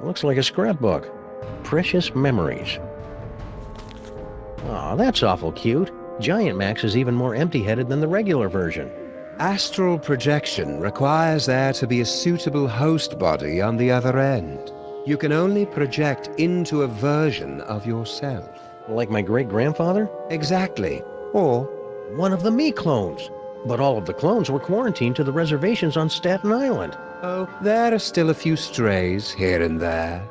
Looks like a scrapbook. Precious memories. Aw, that's awful cute. Giant Max is even more empty-headed than the regular version. Astral projection requires there to be a suitable host body on the other end. You can only project into a version of yourself. Like my great-grandfather? Exactly. Or One of the me clones. But all of the clones were quarantined to the reservations on Staten Island. oh, there are still a few strays here and there.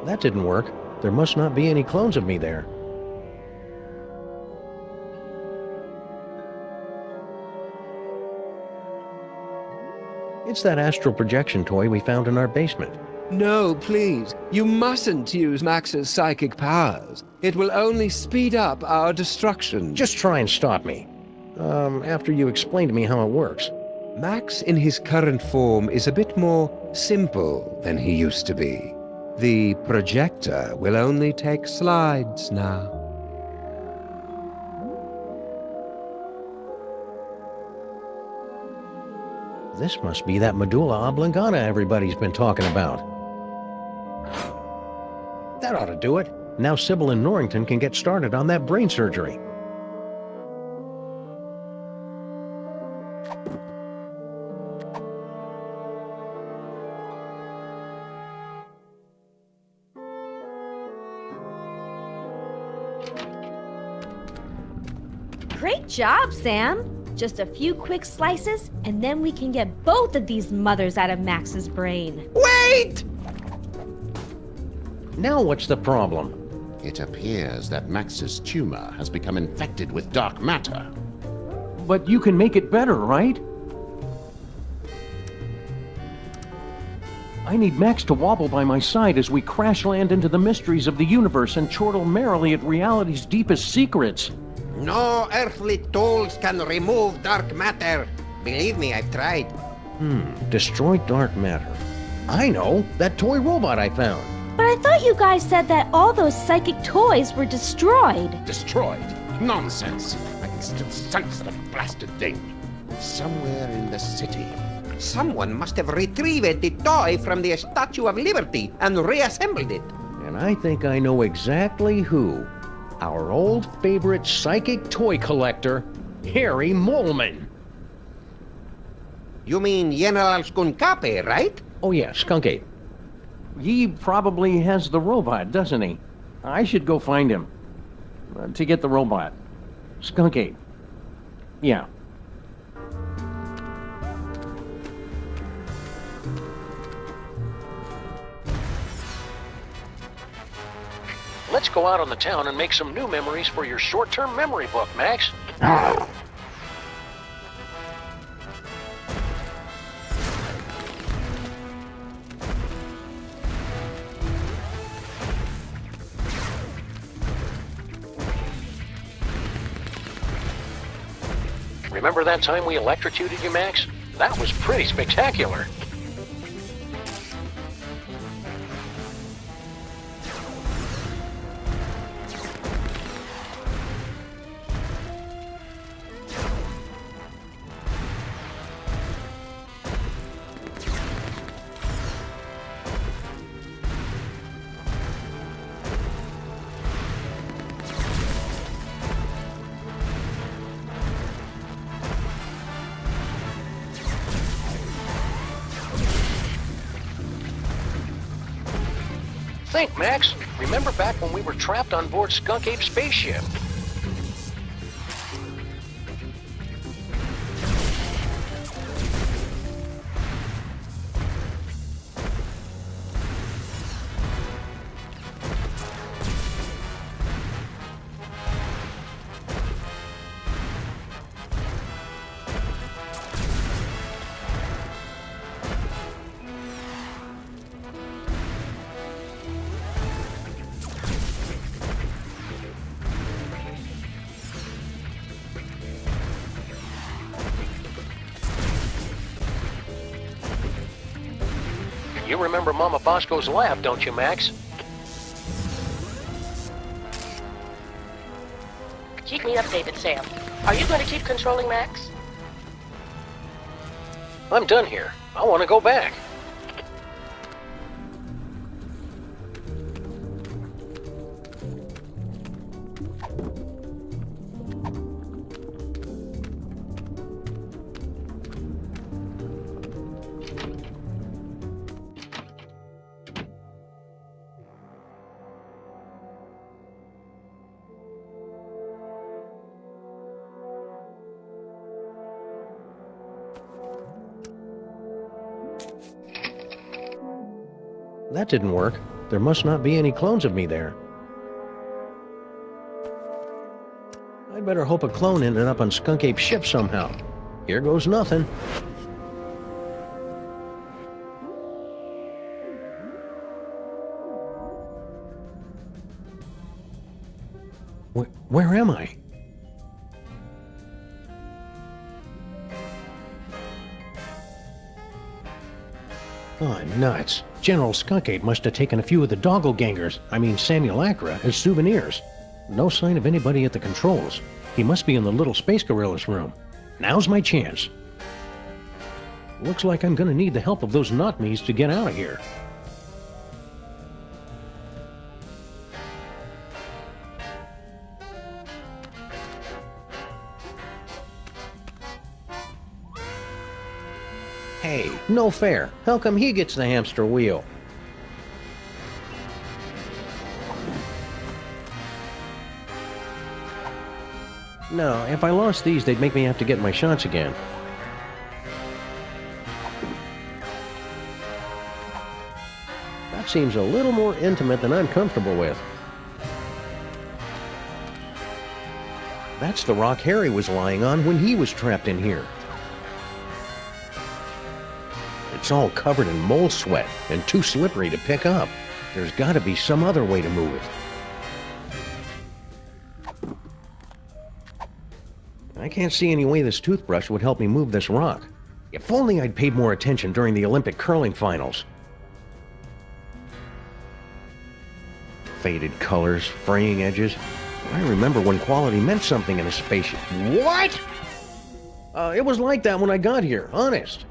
That didn't work. There must not be any clones of me there. It's that astral projection toy we found in our basement. No, please. You mustn't use Max's psychic powers. It will only speed up our destruction. Just try and stop me. After you explain to me how it works. Max in his current form is a bit more simple than he used to be. The projector will only take slides now. This must be that medulla oblongata everybody's been talking about. That ought to do it. Now Sybil and Norrington can get started on that brain surgery. Great job, Sam. Just a few quick slices, and then we can get both of these mothers out of Max's brain. Wait! Now what's the problem? It appears that Max's tumor has become infected with dark matter. But you can make it better, right? I need Max to wobble by my side as we crash land into the mysteries of the universe and chortle merrily at reality's deepest secrets. No earthly tools can remove dark matter. Believe me, I've tried. Destroy dark matter. I know! That toy robot I found! But I thought you guys said that all those psychic toys were destroyed. Destroyed? Nonsense! I can still sense the blasted thing. Somewhere in the city. Someone must have retrieved the toy from the Statue of Liberty and reassembled it. And I think I know exactly who. Our old favorite psychic toy collector, Harry Moleman. You mean General Skunkape, right? Oh yeah, Skunk Ape. He probably has the robot, doesn't he? I should go find him. To get the robot. Skunk Ape. Yeah. Let's go out on the town and make some new memories for your short-term memory book, Max. Remember that time we electrocuted you, Max? That was pretty spectacular. Think, Max. Remember back when we were trapped on board Skunk Ape's spaceship? You remember Mama Bosco's lab, don't you, Max? Keep me updated, Sam. Are you going to keep controlling Max? I'm done here. I want to go back. That didn't work. There must not be any clones of me there. I'd better hope a clone ended up on Skunk Ape's ship somehow. Here goes nothing. Where am I? Oh, nuts. General Skunk Ape must have taken a few of the doppelgangers, Samuel Acra, as souvenirs. No sign of anybody at the controls. He must be in the little space gorillas room. Now's my chance. Looks like I'm gonna need the help of those not-me's to get out of here. Hey, no fair. How come he gets the hamster wheel? No, if I lost these, they'd make me have to get my shots again. That seems a little more intimate than I'm comfortable with. That's the rock Harry was lying on when he was trapped in here. It's all covered in mole sweat and too slippery to pick up. There's got to be some other way to move it. I can't see any way this toothbrush would help me move this rock. If only I'd paid more attention during the Olympic curling finals. Faded colors, fraying edges. I remember when quality meant something in a spaceship. What? It was like that when I got here, honest.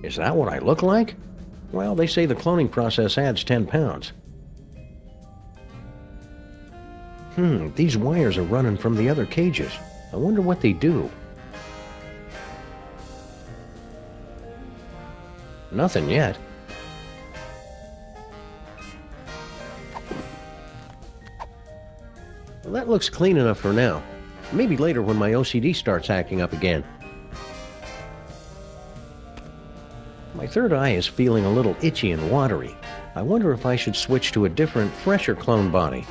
Is that what I look like? Well, they say the cloning process adds 10 pounds. These wires are running from the other cages. I wonder what they do. Nothing yet. Well, that looks clean enough for now. Maybe later when my OCD starts acting up again. My third eye is feeling a little itchy and watery. I wonder if I should switch to a different, fresher clone body.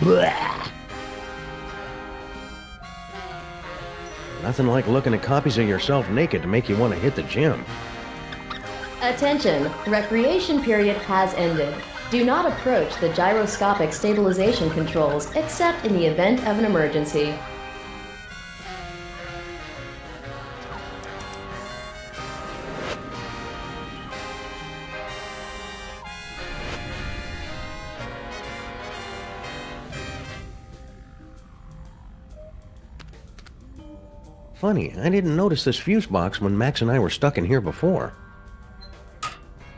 Blah. Nothing like looking at copies of yourself naked to make you want to hit the gym. Attention, recreation period has ended. Do not approach the gyroscopic stabilization controls except in the event of an emergency. Funny, I didn't notice this fuse box when Max and I were stuck in here before.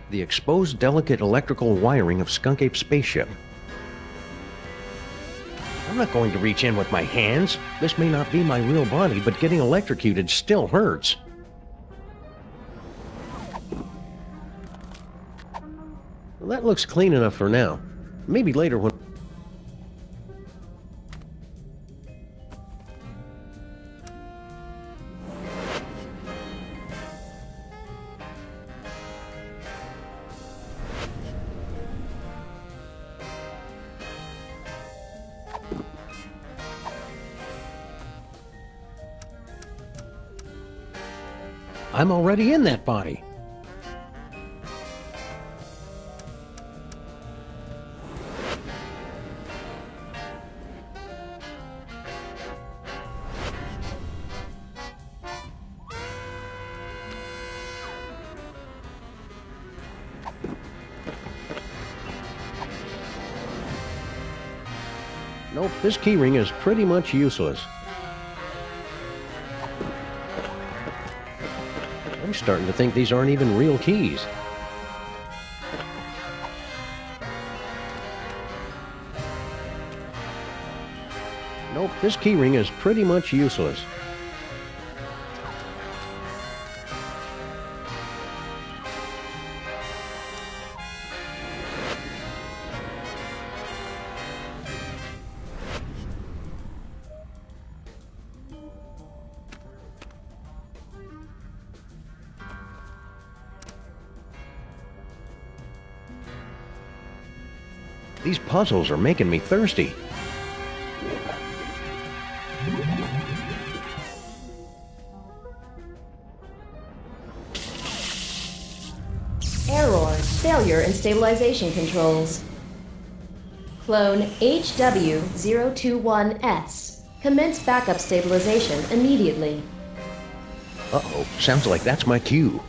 The exposed delicate electrical wiring of Skunk Ape's spaceship. I'm not going to reach in with my hands. This may not be my real body, but getting electrocuted still hurts. Well, that looks clean enough for now. Maybe later when... I'm already in that body. Nope, this keyring is pretty much useless. I'm starting to think these aren't even real keys. Nope, this keyring is pretty much useless. These puzzles are making me thirsty. Error. Failure in stabilization controls. Clone HW021S. Commence backup stabilization immediately. Uh-oh, sounds like that's my cue.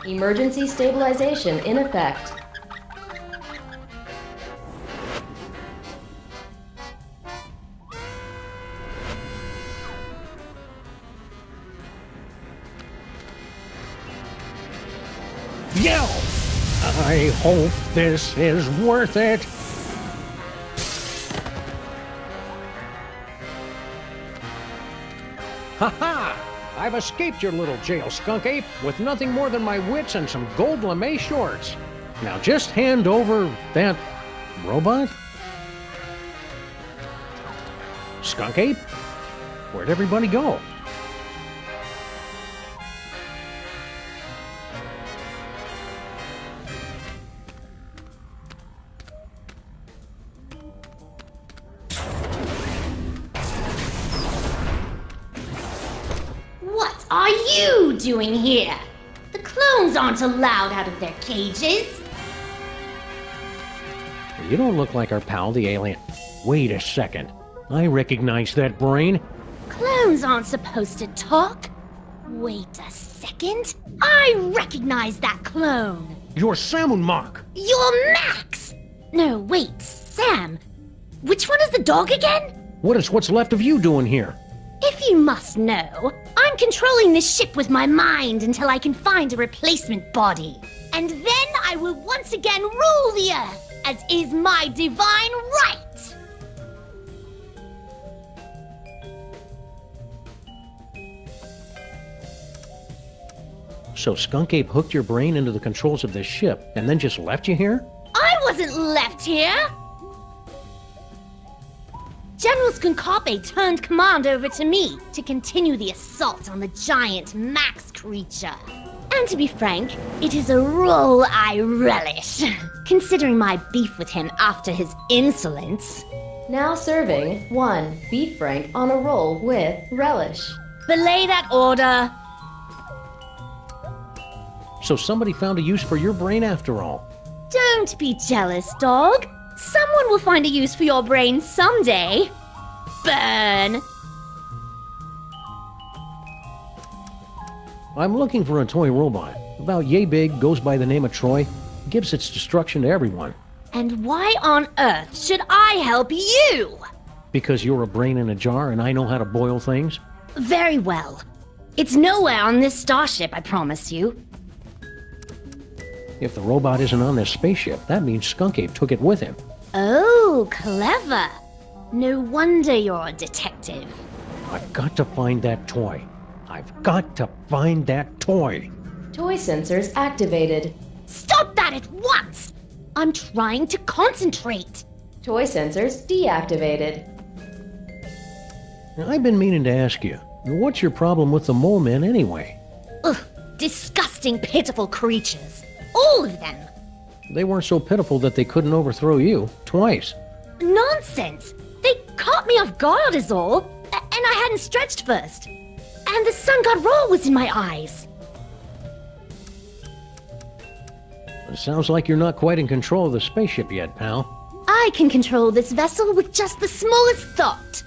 Emergency stabilization in effect. Yell! I hope this is worth it. Ha-ha! I've escaped your little jail, skunk ape, with nothing more than my wits and some gold lame shorts. Now just hand over that robot? Skunk ape? Where'd everybody go? What are you doing here? The clones aren't allowed out of their cages. You don't look like our pal, the alien. Wait a second. I recognize that brain. Clones aren't supposed to talk. Wait a second. I recognize that clone. You're Samunmak. You're Max. No, wait, Sam. Which one is the dog again? What is what's left of you doing here? If you must know, I'm controlling this ship with my mind until I can find a replacement body. And then I will once again rule the Earth, as is my divine right. So Skunk Ape hooked your brain into the controls of this ship and then just left you here? I wasn't left here! General Skunkape turned command over to me to continue the assault on the giant Max creature. And to be frank, it is a role I relish, considering my beef with him after his insolence. Now serving 1 beef frank on a roll with relish. Belay that order. So somebody found a use for your brain after all. Don't be jealous, dog. Someone will find a use for your brain someday. Burn. I'm looking for a toy robot. About yay big, goes by the name of Troy, gives its destruction to everyone. And why on earth should I help you? Because you're a brain in a jar and I know how to boil things? Very well. It's nowhere on this starship, I promise you. If the robot isn't on this spaceship, that means Skunk Ape took it with him. Oh, clever. No wonder you're a detective. I've got to find that toy. I've got to find that toy. Toy sensors activated. Stop that at once! I'm trying to concentrate. Toy sensors deactivated. Now, I've been meaning to ask you, what's your problem with the mole men anyway? Ugh, disgusting, pitiful creatures. All of them. They weren't so pitiful that they couldn't overthrow you twice. Nonsense! They caught me off guard is all, and I hadn't stretched first. And the sun god roll was in my eyes. It sounds like you're not quite in control of the spaceship yet, pal. I can control this vessel with just the smallest thought.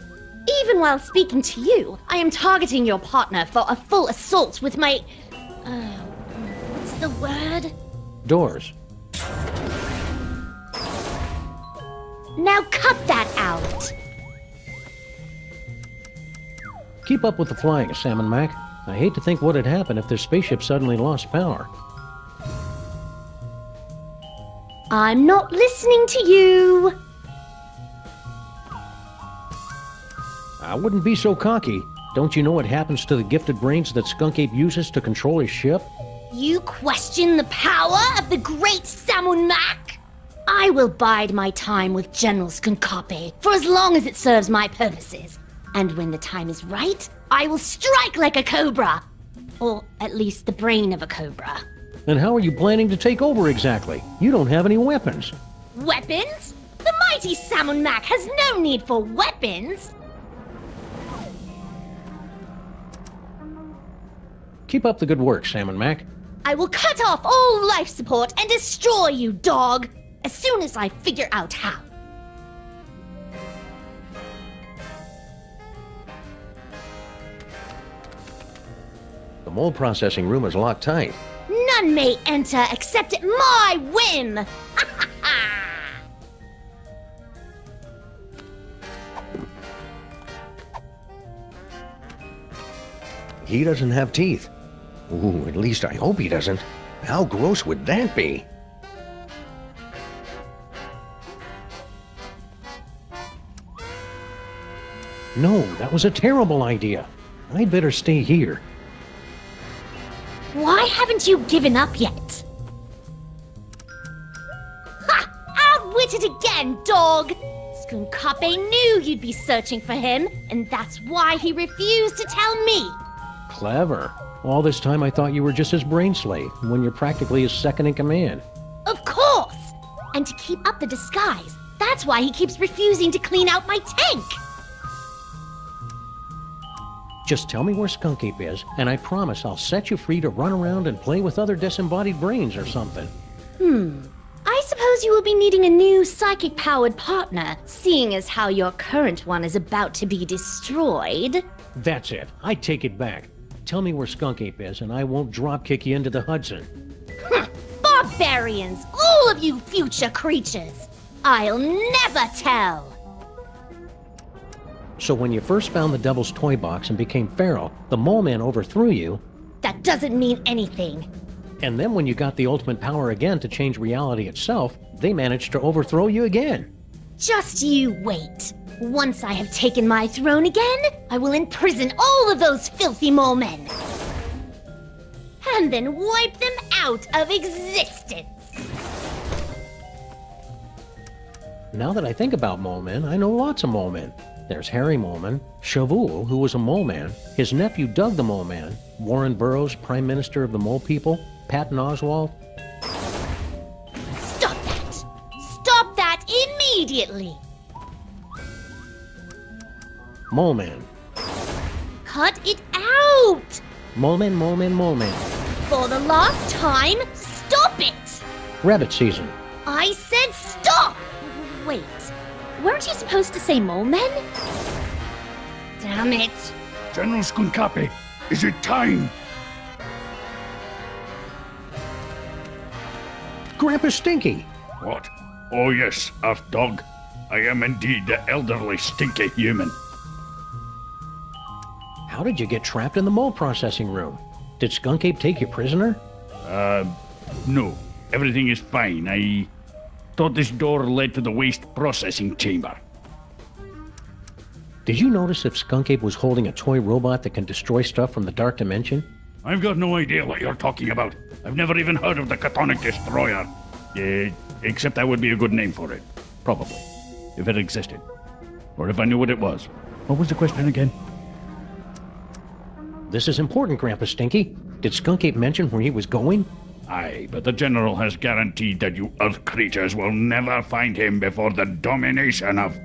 Even while speaking to you, I am targeting your partner for a full assault with my... what's the word? Doors. Now cut that out! Keep up with the flying, Sam and Mac. I hate to think what'd happen if their spaceship suddenly lost power. I'm not listening to you! I wouldn't be so cocky. Don't you know what happens to the gifted brains that Skunk Ape uses to control his ship? You question the power of the great Samun Mac? I will bide my time with General Skunkape for as long as it serves my purposes. And when the time is right, I will strike like a cobra. Or at least the brain of a cobra. And how are you planning to take over exactly? You don't have any weapons. Weapons? The mighty Samun Mac has no need for weapons! Keep up the good work, Sam and Mac. I will cut off all life support and destroy you, dog! As soon as I figure out how. The mole processing room is locked tight. None may enter except at my whim! He doesn't have teeth. Ooh, at least I hope he doesn't. How gross would that be? No, that was a terrible idea. I'd better stay here. Why haven't you given up yet? Ha! Outwitted again, dog! Skunkape knew you'd be searching for him, and that's why he refused to tell me. Clever. All this time I thought you were just his brain slave, when you're practically his second in command. Of course! And to keep up the disguise, that's why he keeps refusing to clean out my tank! Just tell me where Skunk Ape is, and I promise I'll set you free to run around and play with other disembodied brains or something. I suppose you will be needing a new psychic-powered partner, seeing as how your current one is about to be destroyed. That's it. I take it back. Tell me where Skunk Ape is, and I won't drop-kick you into the Hudson. Barbarians! All of you future creatures! I'll never tell! So when you first found the Devil's Toy Box and became feral, the Mole Man overthrew you, That doesn't mean anything. and then when you got the ultimate power again to change reality itself, they managed to overthrow you again. Just you wait. Once I have taken my throne again, I will imprison all of those filthy mole men. And then wipe them out of existence. Now that I think about Mole Men, I know lots of Mole Men. There's Harry Mole Man, Shavul, who was a Mole Man, his nephew Doug the Mole Man, Warren Burroughs, Prime Minister of the Mole People, Patton Oswalt. Stop that! Stop that immediately! Mole Man. Cut it out! Mole Man, Mole Man, Mole Man. For the last time, stop it! Rabbit season. I said stop! Wait, weren't you supposed to say mole men? Damn it. General Skunkape, is it time? Grandpa Stinky. What? Oh yes, Earth-dog. I am indeed the elderly stinky human. How did you get trapped in the mole processing room? Did Skunk Ape take you prisoner? No. Everything is fine. I thought this door led to the waste processing chamber. Did you notice if Skunk Ape was holding a toy robot that can destroy stuff from the dark dimension? I've got no idea what you're talking about. I've never even heard of the Catonic Destroyer. Except that would be a good name for it. Probably. If it existed. Or if I knew what it was. What was the question again? This is important, Grandpa Stinky. Did Skunk Ape mention where he was going? Aye, but the General has guaranteed that you Earth creatures will never find him before the domination of...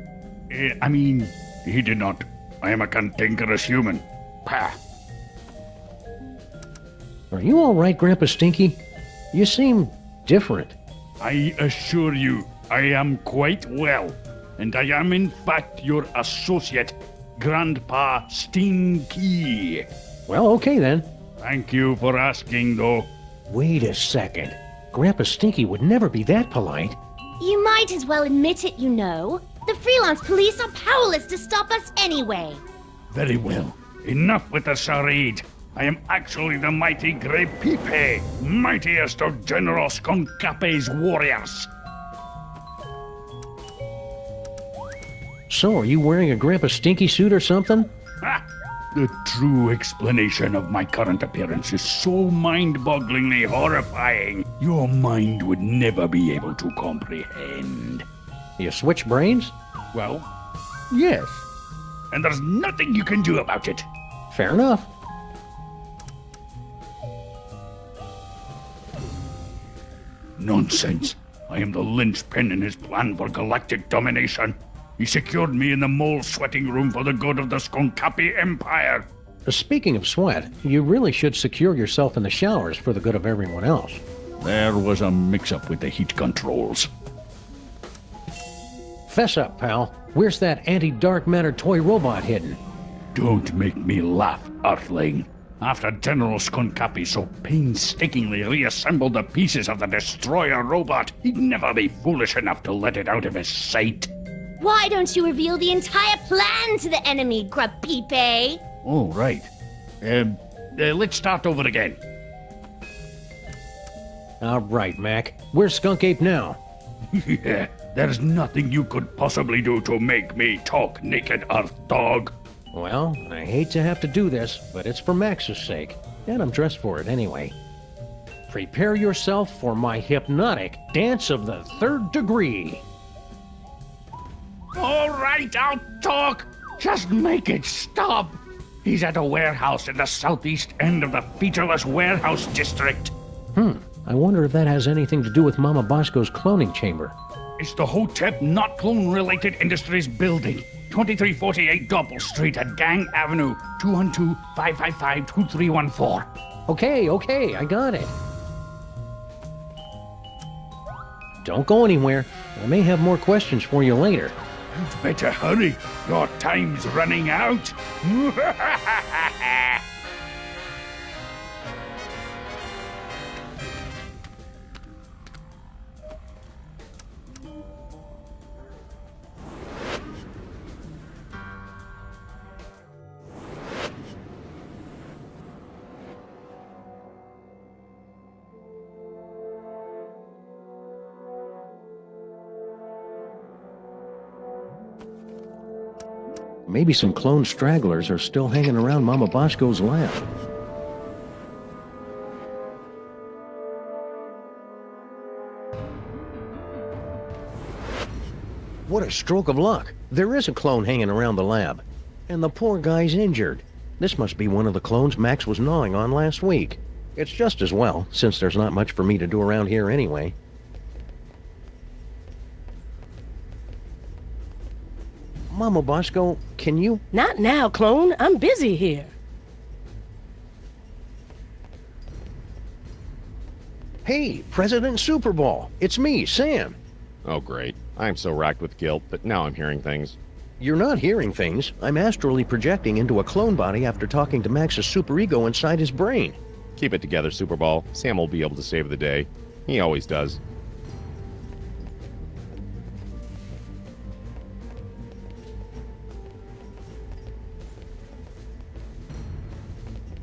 he did not. I am a cantankerous human. Pah. Are you all right, Grandpa Stinky? You seem different. I assure you, I am quite well, and I am in fact your associate, Grandpa Stinky. Well, okay then. Thank you for asking, though. Wait a second. Grandpa Stinky would never be that polite. You might as well admit it, you know. The freelance police are powerless to stop us anyway. Very well. Enough with the charade. I am actually the mighty Grey Pipe, mightiest of General Skonkape's warriors. So, are you wearing a Grandpa Stinky suit or something? Ha! The true explanation of my current appearance is so mind-bogglingly horrifying, your mind would never be able to comprehend. You switch brains? Well, yes. And there's nothing you can do about it. Fair enough. Nonsense. I am the linchpin in his plan for galactic domination. He secured me in the mole sweating room for the good of the Skonkapi Empire. Speaking of sweat, you really should secure yourself in the showers for the good of everyone else. There was a mix-up with the heat controls. Fess up, pal. Where's that anti-dark matter toy robot hidden? Don't make me laugh, Earthling. After General Skonkapi so painstakingly reassembled the pieces of the destroyer robot, he'd never be foolish enough to let it out of his sight. Why don't you reveal the entire plan to the enemy, Grapipe? Oh, right. Let's start over again. All right, Mac. Where's Skunk Ape now? Yeah, there's nothing you could possibly do to make me talk, naked Earth Dog. Well, I hate to have to do this, but it's for Max's sake, and I'm dressed for it anyway. Prepare yourself for my hypnotic dance of the third degree. All right, I'll talk. Just make it stop. He's at a warehouse in the southeast end of the featureless warehouse district. I wonder if that has anything to do with Mama Bosco's cloning chamber. It's the Hotep Not Clone-Related Industries building. 2348 Doppel Street at Gang Avenue, 212-555-2314. Okay, I got it. Don't go anywhere. I may have more questions for you later. You'd better hurry. Your time's running out. Maybe some clone stragglers are still hanging around Mama Bosco's lab. What a stroke of luck. There is a clone hanging around the lab. And the poor guy's injured. This must be one of the clones Max was gnawing on last week. It's just as well, since there's not much for me to do around here anyway. Mama Bosco, can you... Not now, clone. I'm busy here. Hey, President Super Bowl. It's me, Sam. Oh, great. I'm so racked with guilt, but now I'm hearing things. You're not hearing things. I'm astrally projecting into a clone body after talking to Max's superego inside his brain. Keep it together, Super Bowl. Sam will be able to save the day. He always does.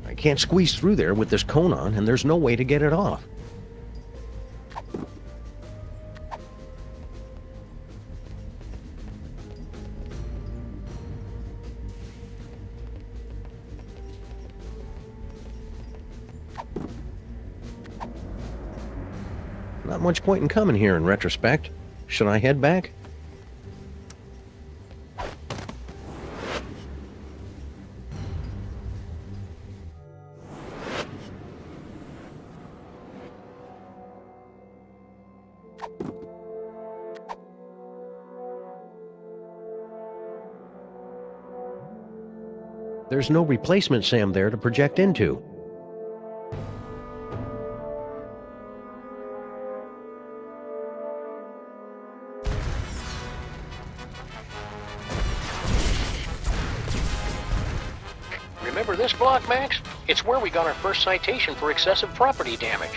I can't squeeze through there with this cone on, and there's no way to get it off. Not much point in coming here in retrospect. Should I head back? There's no replacement Sam there to project into. block, Max? It's where we got our first citation for excessive property damage.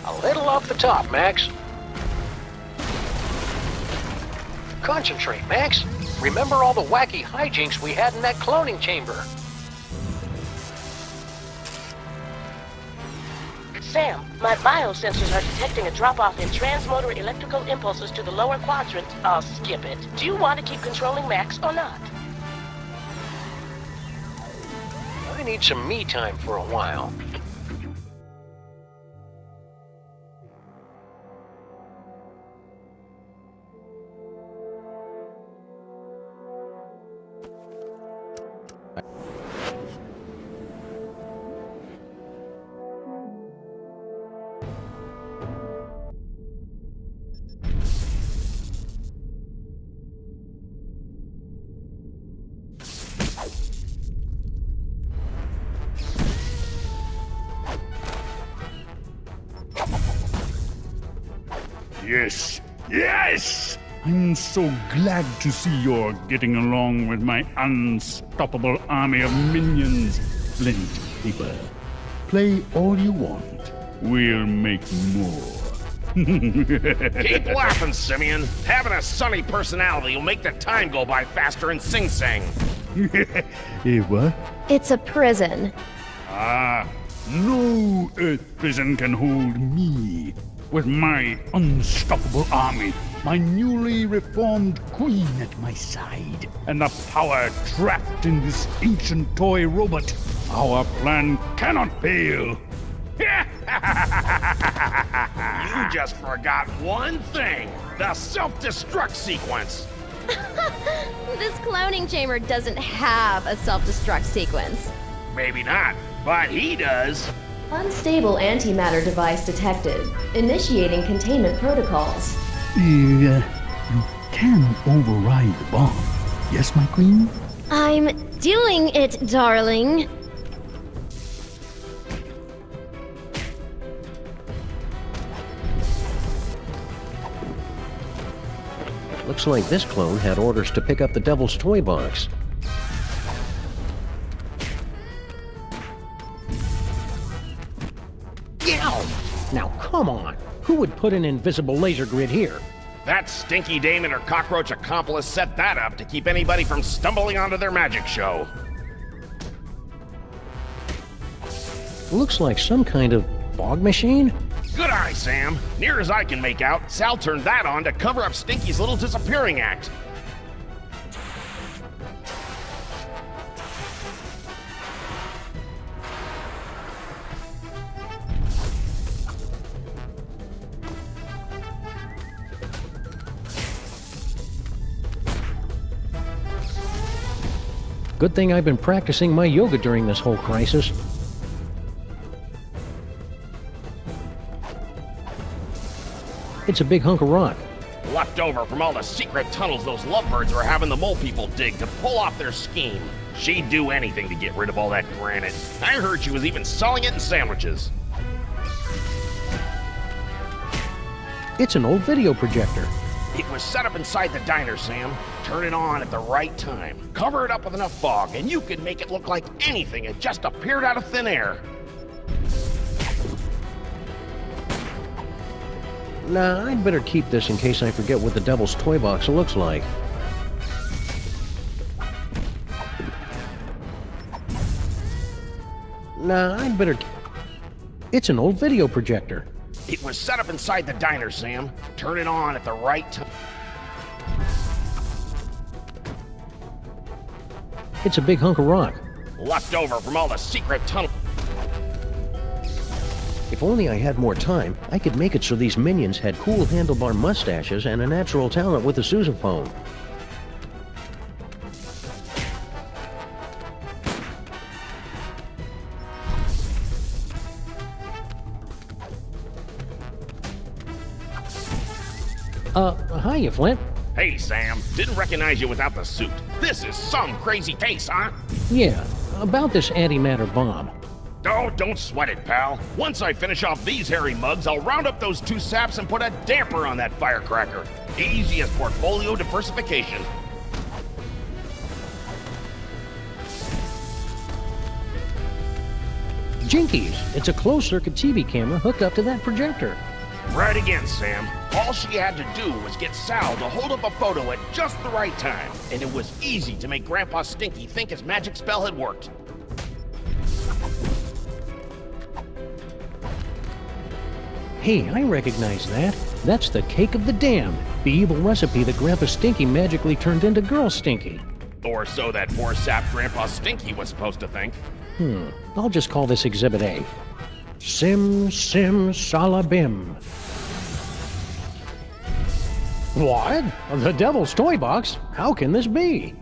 A little off the top, Max. Concentrate, Max. Remember all the wacky hijinks we had in that cloning chamber. Sam, my biosensors are detecting a drop-off in transmotor electrical impulses to the lower quadrant. I'll skip it. Do you want to keep controlling Max or not? I need some me time for a while. Yes, yes! I'm so glad to see you're getting along with my unstoppable army of minions. Flint paper. Play all you want. We'll make more. Keep laughing, Simeon. Having a sunny personality will make the time go by faster in Sing Sing. What? It's a prison. Ah, no Earth prison can hold me. With my unstoppable army, my newly reformed queen at my side, and the power trapped in this ancient toy robot, our plan cannot fail. You just forgot one thing. The self-destruct sequence. This cloning chamber doesn't have a self-destruct sequence. Maybe not, but he does. Unstable antimatter device detected. Initiating containment protocols. You can override the bomb. Yes, my queen? I'm doing it, darling. Looks like this clone had orders to pick up the Devil's Toy Box. Now, come on. Who would put an invisible laser grid here? That stinky dame and her cockroach accomplice set that up to keep anybody from stumbling onto their magic show. Looks like some kind of fog machine? Good eye, Sam. Near as I can make out, Sal turned that on to cover up Stinky's little disappearing act. Good thing I've been practicing my yoga during this whole crisis. It's a big hunk of rock. Left over from all the secret tunnels those lovebirds were having the mole people dig to pull off their scheme. She'd do anything to get rid of all that granite. I heard she was even selling it in sandwiches. It's an old video projector. It was set up inside the diner, Sam. Turn it on at the right time. Cover it up with enough fog, and you could make it look like anything had just appeared out of thin air. Nah, I'd better keep this in case I forget what the Devil's Toy Box looks like. Nah, I'd better... It's an old video projector. It was set up inside the diner, Sam. Turn it on at the right time. It's a big hunk of rock. Left over from all the secret tunnels. If only I had more time, I could make it so these minions had cool handlebar mustaches and a natural talent with a sousaphone. Hiya, Flint. Hey, Sam. Didn't recognize you without the suit. This is some crazy case, huh? Yeah, about this antimatter bomb. Oh, don't sweat it, pal. Once I finish off these hairy mugs, I'll round up those two saps and put a damper on that firecracker. Easy as portfolio diversification. Jinkies! It's a closed-circuit TV camera hooked up to that projector. Right again, Sam. All she had to do was get Sal to hold up a photo at just the right time, and it was easy to make Grandpa Stinky think his magic spell had worked. Hey, I recognize that. That's the Cake of the Damned, the evil recipe that Grandpa Stinky magically turned into Girl Stinky. Or so that poor sap Grandpa Stinky was supposed to think. I'll just call this Exhibit A. Sim Sim Salabim. What? The Devil's Toy Box? How can this be?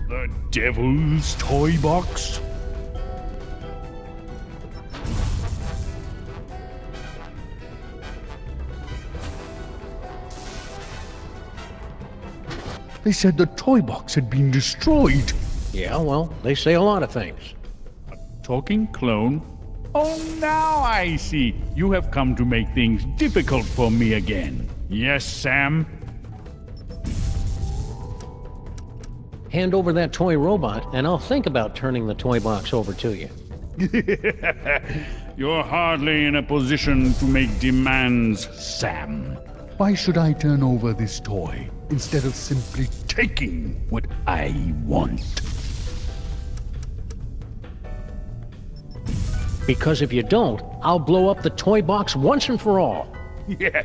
The Devil's Toy Box? They said the toy box had been destroyed. Yeah, well, they say a lot of things. A talking clone? Oh, now I see. You have come to make things difficult for me again. Yes, Sam? Hand over that toy robot, and I'll think about turning the toy box over to you. You're hardly in a position to make demands, Sam. Why should I turn over this toy instead of simply taking what I want? Because if you don't, I'll blow up the toy box once and for all. Yeah,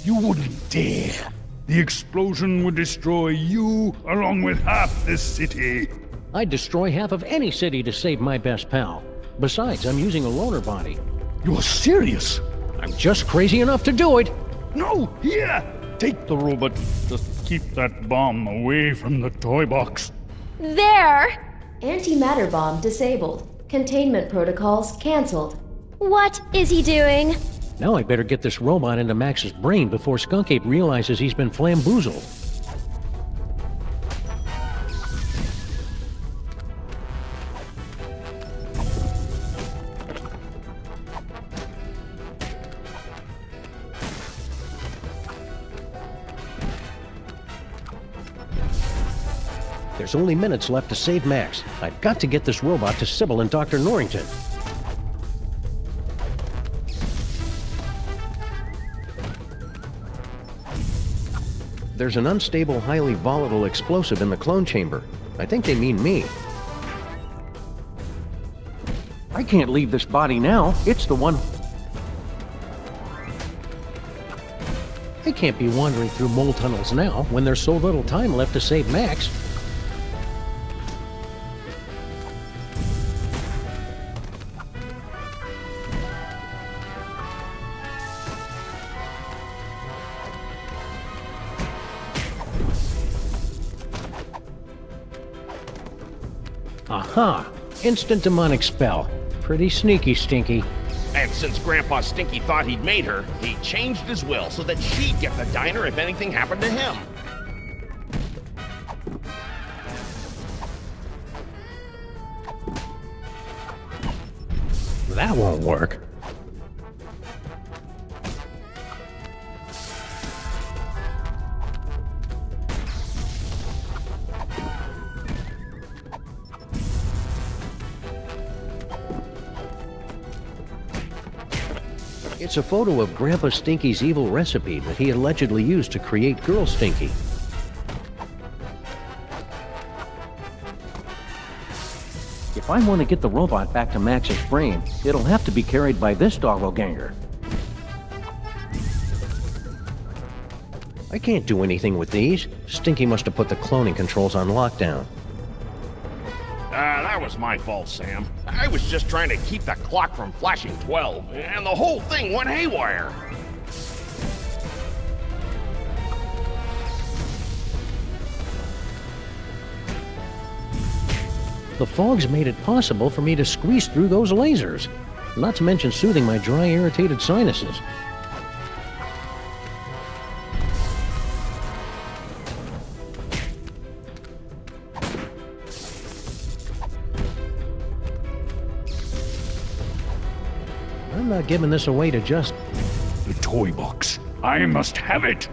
you wouldn't dare. The explosion would destroy you along with half this city. I'd destroy half of any city to save my best pal. Besides, I'm using a loaner body. You're serious? I'm just crazy enough to do it. No, here! Take the robot. Just keep that bomb away from the toy box. There! Antimatter bomb disabled. Containment protocols cancelled. What is he doing? Now I better get this robot into Max's brain before Skunk Ape realizes he's been flamboozled. There's only minutes left to save Max. I've got to get this robot to Sybil and Dr. Norrington. There's an unstable, highly volatile explosive in the clone chamber. I think they mean me. I can't leave this body now. It's the one... I can't be wandering through mole tunnels now when there's so little time left to save Max. Aha! Instant demonic spell. Pretty sneaky, Stinky. And since Grandpa Stinky thought he'd made her, he changed his will so that she'd get the diner if anything happened to him. That won't work. It's a photo of Grandpa Stinky's evil recipe that he allegedly used to create Girl Stinky. If I want to get the robot back to Max's brain, it'll have to be carried by this doppelganger. I can't do anything with these. Stinky must have put the cloning controls on lockdown. That was my fault, Sam. I was just trying to keep the clock from flashing 12, and the whole thing went haywire. The fog's made it possible for me to squeeze through those lasers, not to mention soothing my dry, irritated sinuses. I'm not giving this away to just... The toy box. I must have it.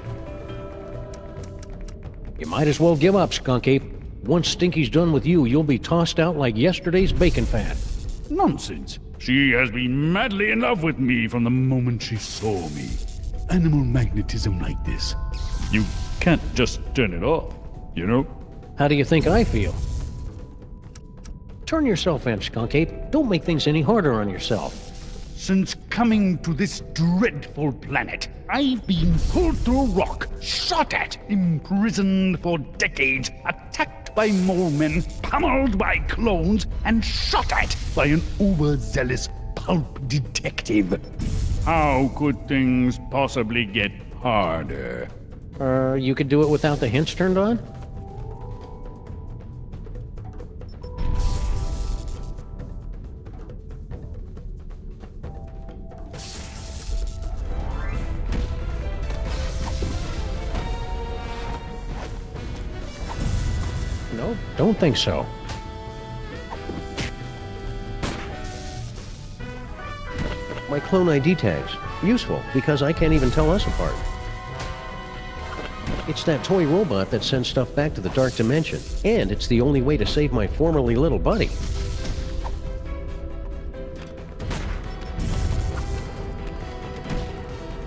You might as well give up, Skunk Ape. Once Stinky's done with you, you'll be tossed out like yesterday's bacon fat. Nonsense. She has been madly in love with me from the moment she saw me. Animal magnetism like this. You can't just turn it off, you know? How do you think I feel? Turn yourself in, Skunk Ape. Don't make things any harder on yourself. Since coming to this dreadful planet, I've been pulled through rock, shot at, imprisoned for decades, attacked by mole men, pummeled by clones, and shot at by an overzealous pulp detective. How could things possibly get harder? You could do it without the hints turned on? No, don't think so. My clone ID tags. Useful, because I can't even tell us apart. It's that toy robot that sends stuff back to the dark dimension, and it's the only way to save my formerly little buddy.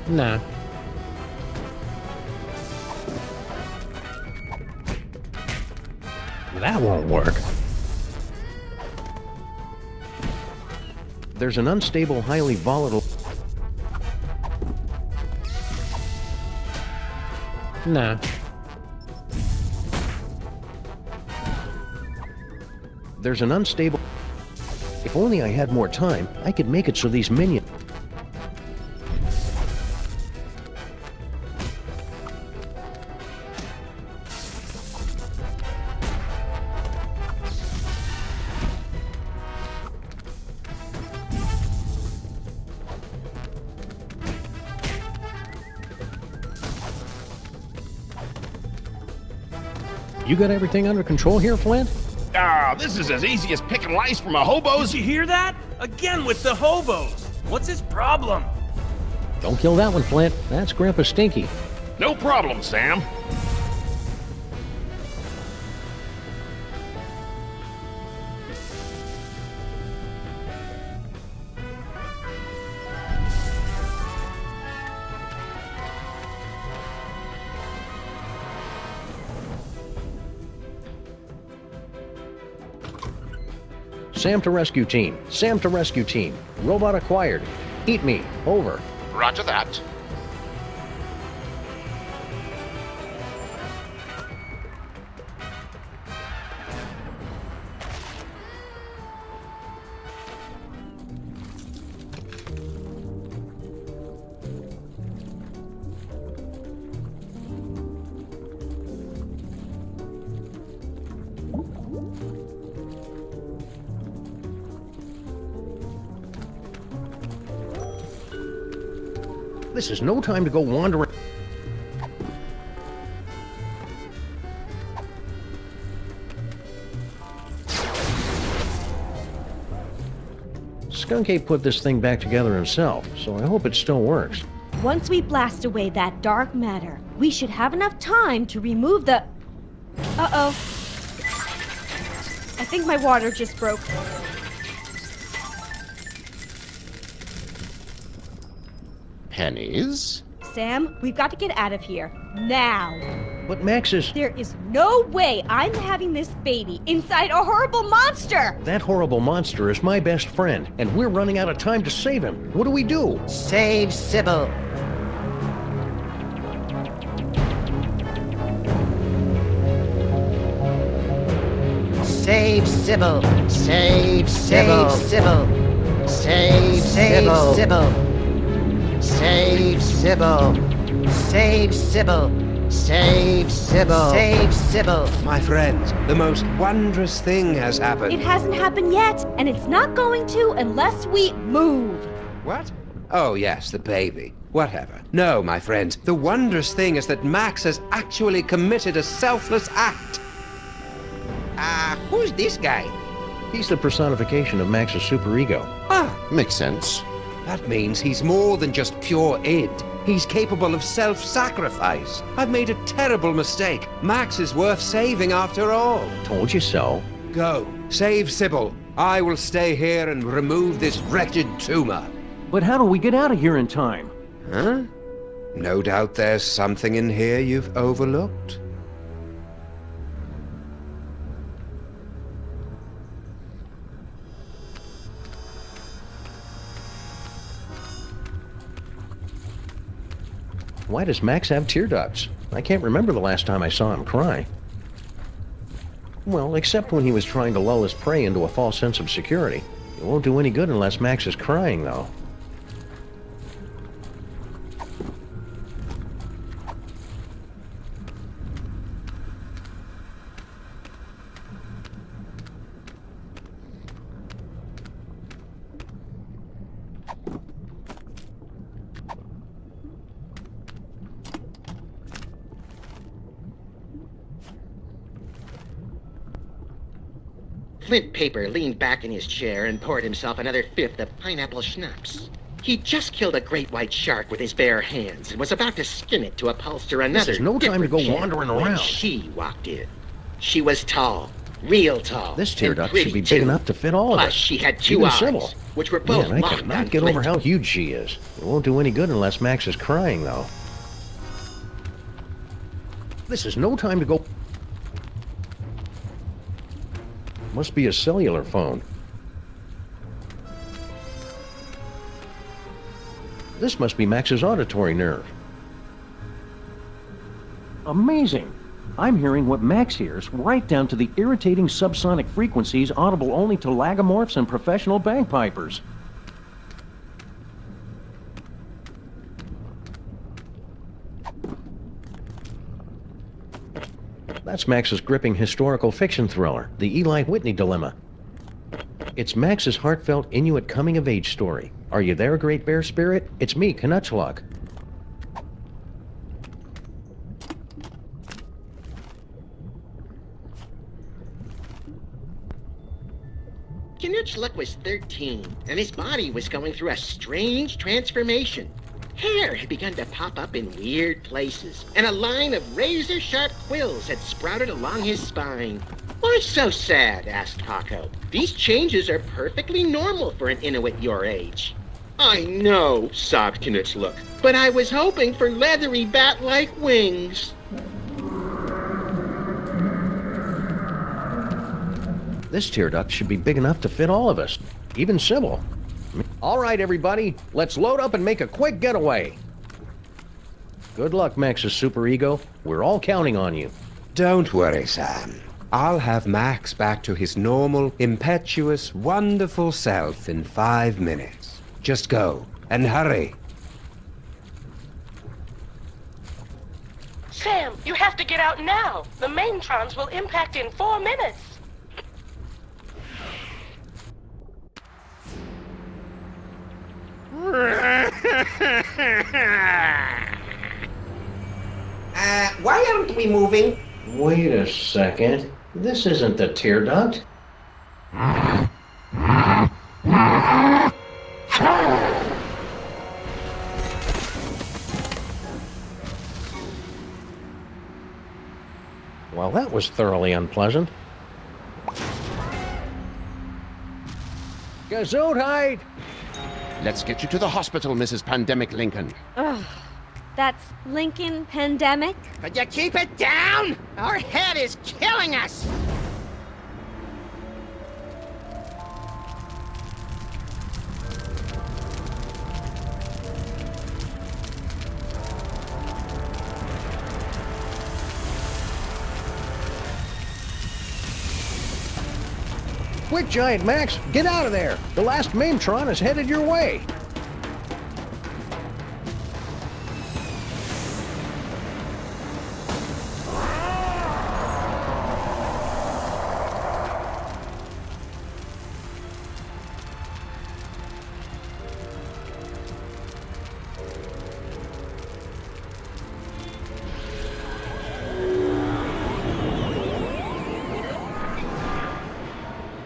Nah. That won't work. There's an unstable, highly volatile... Nah. There's an unstable... If only I had more time, I could make it so these minions... You got everything under control here, Flint? This is as easy as picking lice from a hobo's. Did you hear that? Again with the hobos. What's his problem? Don't kill that one, Flint. That's Grandpa Stinky. No problem, Sam. Sam to rescue team. Sam to rescue team. Robot acquired. Eat me. Over. Roger that. This is no time to go wandering. Skunk Ape put this thing back together himself, so I hope it still works. Once we blast away that dark matter, we should have enough time to remove the... Uh-oh. I think my water just broke. Pennies? Sam, we've got to get out of here. Now. But Max is... There is no way I'm having this baby inside a horrible monster! That horrible monster is my best friend, and we're running out of time to save him. What do we do? Save Sybil. Save Sybil. Save Sybil. Save Sybil. Save Sybil. Save Sybil. Save Sybil. Save Sybil. Save Sybil. My friends, the most wondrous thing has happened. It hasn't happened yet, and it's not going to unless we move. What? Oh, yes, the baby. Whatever. No, my friends, the wondrous thing is that Max has actually committed a selfless act. Who's this guy? He's the personification of Max's superego. Makes sense. That means he's more than just pure id. He's capable of self-sacrifice. I've made a terrible mistake. Max is worth saving after all. Told you so. Go. Save Sybil. I will stay here and remove this wretched tumor. But how do we get out of here in time? Huh? No doubt there's something in here you've overlooked. Why does Max have tear ducts? I can't remember the last time I saw him cry. Well, except when he was trying to lull his prey into a false sense of security. It won't do any good unless Max is crying, though. Flint Paper leaned back in his chair and poured himself another fifth of pineapple schnapps. He'd just killed a great white shark with his bare hands and was about to skin it to upholster another. This is no time to go different wandering when around. she walked in. She was tall, real tall. This tear and duct pretty should be too. big enough to fit all of Plus, us. she had two Even eyes, Sybil. which were both Man, I locked cannot on get over Flint. how huge she is. It won't do any good unless Max is crying, though. This is no time to go... Must be a cellular phone. This must be Max's auditory nerve. Amazing! I'm hearing what Max hears, right down to the irritating subsonic frequencies audible only to lagomorphs and professional bagpipers. That's Max's gripping historical fiction thriller, The Eli Whitney Dilemma. It's Max's heartfelt Inuit coming-of-age story. Are you there, Great Bear Spirit? It's me, Knutchlug. Knutchlug was 13, and his body was going through a strange transformation. Hair had begun to pop up in weird places, and a line of razor-sharp quills had sprouted along his spine. Why so sad? Asked Hako. These changes are perfectly normal for an Inuit your age. I know, sobbed Knutchlug, but I was hoping for leathery bat-like wings. This tear duct should be big enough to fit all of us, even Sybil. All right, everybody, let's load up and make a quick getaway. Good luck, Max's superego. We're all counting on you. Don't worry, Sam. I'll have Max back to his normal, impetuous, wonderful self in 5 minutes. Just go, and hurry. Sam, you have to get out now. The maintrons will impact in 4 minutes. Why aren't we moving? Wait a second. This isn't the tear duct. Well, that was thoroughly unpleasant. Gesundheit! Let's get you to the hospital, Mrs. Pandemic Lincoln. Ugh. That's Lincoln Pandemic? Could you keep it down? Our head is killing us! Quick, Giant Max, get out of there! The last Mametron is headed your way!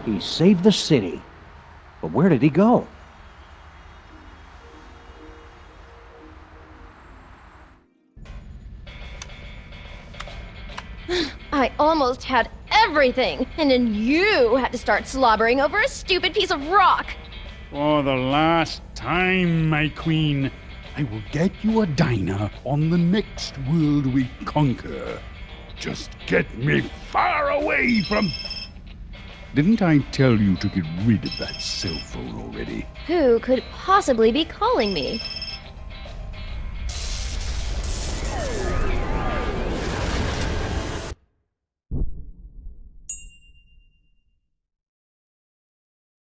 He saved the city. But where did he go? I almost had everything, and then you had to start slobbering over a stupid piece of rock. For the last time, my queen, I will get you a diner on the next world we conquer. Just get me far away from... Didn't I tell you to get rid of that cell phone already? Who could possibly be calling me?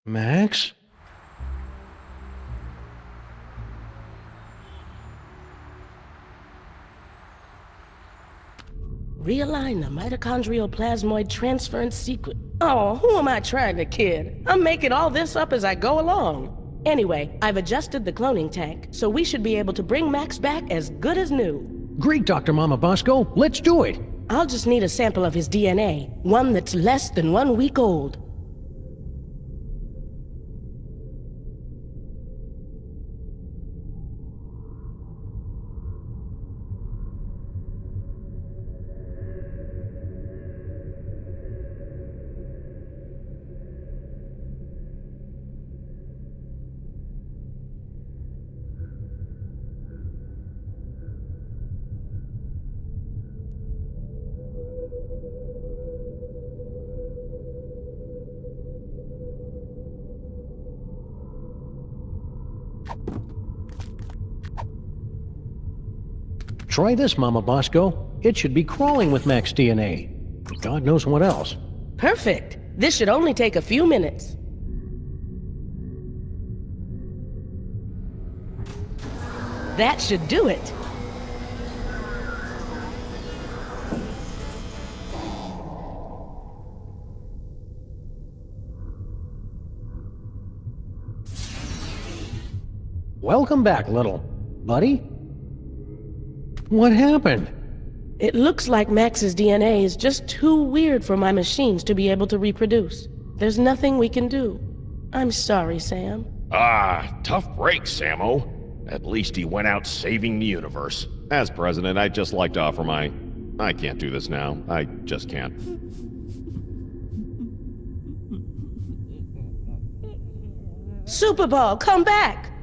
Max? Realign the mitochondrial plasmoid transference sequence. Oh, who am I trying to kid? I'm making all this up as I go along. Anyway, I've adjusted the cloning tank, so we should be able to bring Max back as good as new. Great, Dr. Mama Bosco. Let's do it. I'll just need a sample of his DNA, one that's less than 1 week old. Try this, Mama Bosco. It should be crawling with Max DNA. God knows what else. Perfect. This should only take a few minutes. That should do it. Welcome back, little buddy. What happened? It looks like Max's DNA is just too weird for my machines to be able to reproduce. There's nothing we can do. I'm sorry, Sam. Tough break, Sammo. At least he went out saving the universe. As president, I'd just like to offer my... I can't do this now. I just can't. Super Ball, come back!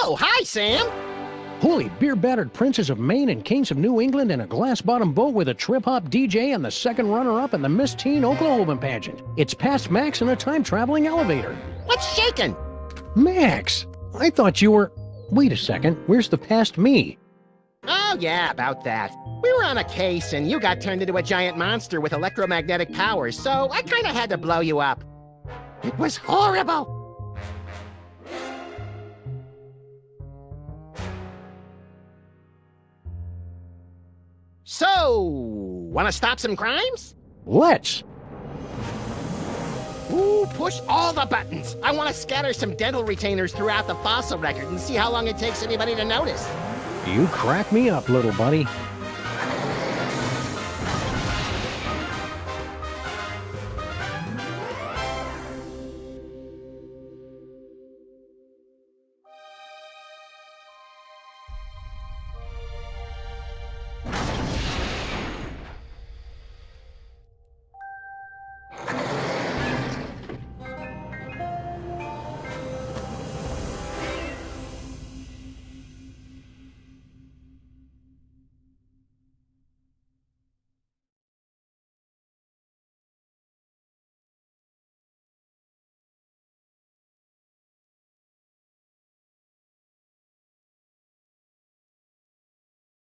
Oh, hi, Sam. Holy beer-battered princes of Maine and kings of New England in a glass-bottom boat with a trip-hop DJ and the second runner-up in the Miss Teen Oklahoma pageant. It's past Max in a time-traveling elevator. What's shaking? Max! I thought you were... Wait a second, where's the past me? Oh, yeah, about that. We were on a case, and you got turned into a giant monster with electromagnetic powers, so I kinda had to blow you up. It was horrible. So, wanna stop some crimes? Let's! Ooh, push all the buttons. I wanna scatter some dental retainers throughout the fossil record and see how long it takes anybody to notice. You crack me up, little buddy.